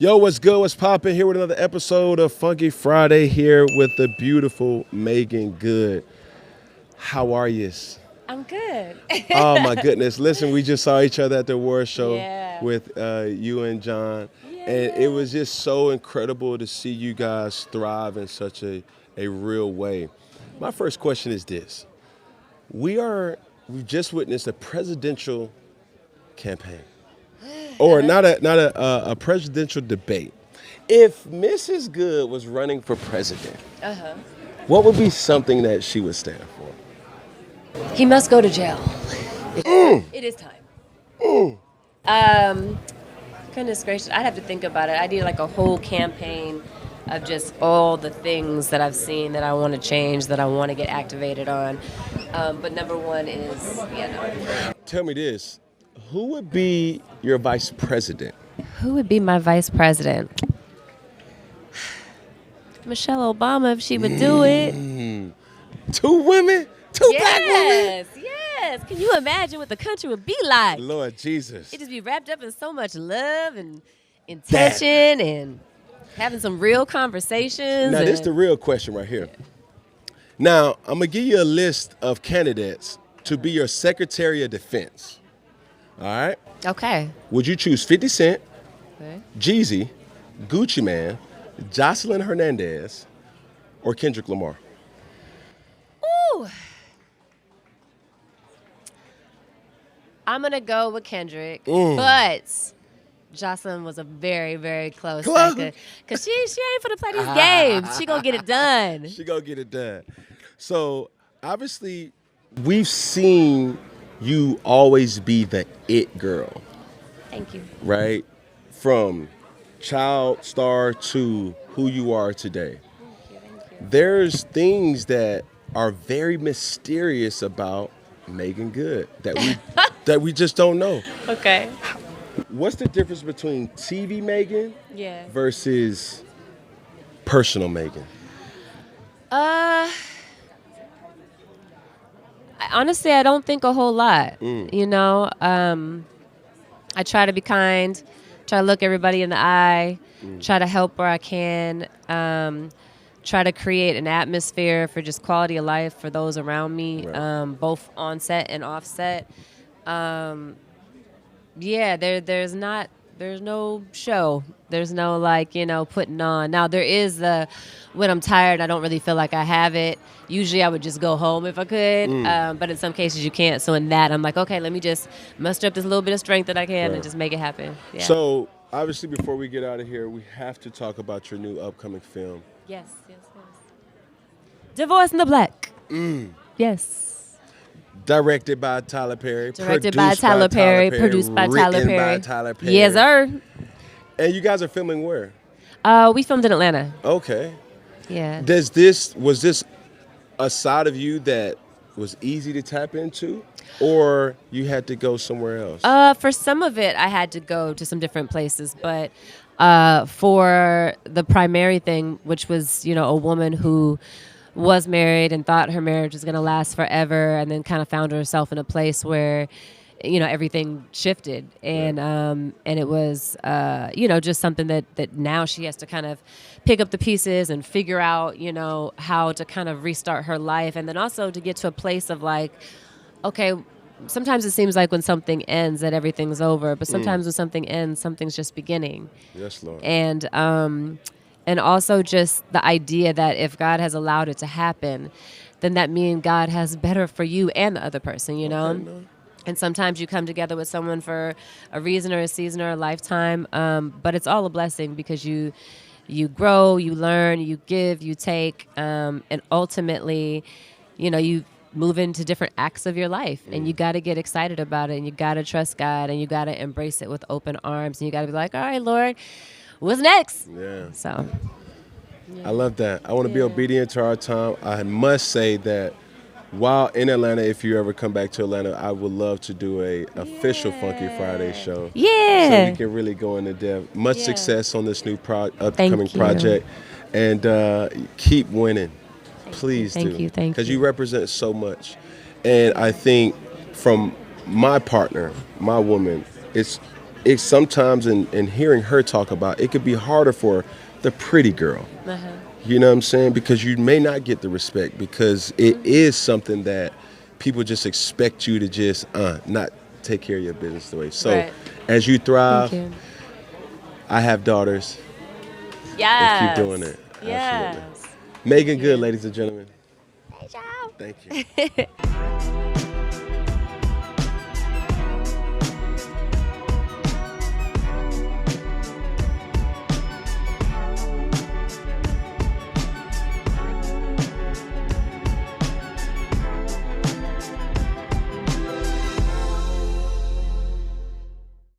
Yo, what's good? What's poppin'? Here with another episode of Funky Friday here with the beautiful Megan Good. How are you? I'm good. Oh my goodness. Listen, we just saw each other at the award show Yeah. with you and John. Yeah. And it was just so incredible to see you guys thrive in such a real way. My first question is this. We've just witnessed a presidential campaign. Or not a presidential debate. If Mrs. Good was running for president, what would be something that she would stand for? He must go to jail. It is time. Goodness gracious, I'd have to think about it. I need like a whole campaign of just all the things that I've seen that I want to change, that I want to get activated on. But number one is, no. Tell me this. Who would be your vice president? Who would be my vice president? Michelle Obama, if she would do it. Two women? Two black women? Yes. Can you imagine what the country would be like? Lord Jesus. It just be wrapped up in so much love and intention and having some real conversations. Now, this is the real question right here. Now, I'm going to give you a list of candidates to be your Secretary of Defense. All right? Okay. Would you choose 50 Cent, Okay. Jeezy, Gucci Man, Jocelyn Hernandez, or Kendrick Lamar? Ooh. I'm going to go with Kendrick, but Jocelyn was a very, very close second. Because she ain't finna play these games. She going to get it done. She gonna get it done. So, obviously, we've seen you always be the it girl, Thank you. right? From child star to who you are today. Thank you. There's things that are very mysterious about Megan Good that we just don't know. Okay. What's the difference between TV Megan Yeah. versus personal Megan? Honestly, I don't think a whole lot. You know, I try to be kind, try to look everybody in the eye, try to help where I can, try to create an atmosphere for just quality of life for those around me, Right. both on set and off set. There's no show. There's no putting on. Now there is when I'm tired, I don't really feel like I have it. Usually I would just go home if I could, but in some cases you can't. So in that, I'm like, okay, let me just muster up this little bit of strength that I can and just make it happen. Yeah. So, obviously, before we get out of here, we have to talk about your new upcoming film. Yes. Divorce in the Black. Yes. Directed by Tyler Perry. Directed by Tyler Perry, produced by Tyler written Perry. by Tyler Perry. Yes, sir. And you guys are filming where? We filmed in Atlanta. Okay. Yeah. Was this a side of you that was easy to tap into, or you had to go somewhere else? For some of it, I had to go to some different places, but for the primary thing, which was, a woman who was married and thought her marriage was going to last forever, and then kind of found herself in a place where, everything shifted, and it was, just something that now she has to kind of pick up the pieces and figure out, how to kind of restart her life, and then also to get to a place of like, okay, sometimes it seems like when something ends that everything's over, but sometimes when something ends, something's just beginning. Yes, Lord. And also just the idea that if God has allowed it to happen, then that means God has better for you and the other person, Okay, no. And sometimes you come together with someone for a reason or a season or a lifetime, but it's all a blessing because you grow, you learn, you give, you take, and ultimately, you move into different acts of your life, and you got to get excited about it, and you got to trust God, and you got to embrace it with open arms, and you got to be like, all right, Lord, what's next? Yeah. So, I love that. I want to be obedient to our time. I must say that while in Atlanta, if you ever come back to Atlanta, I would love to do a official Funky Friday show. Yeah. So we can really go into depth. Much success on this new upcoming you. project. And keep winning. Please do. Thank you. Because you represent so much. And I think from my partner, my woman, it's it's sometimes in hearing her talk about it could be harder for the pretty girl. You know what I'm saying? Because you may not get the respect because it is something that people just expect you to just not take care of your business the way. So Right. as you thrive, Thank you. I have daughters. Yes. And keep doing it. Yes. Absolutely. Megan Good, ladies and gentlemen. Thank you.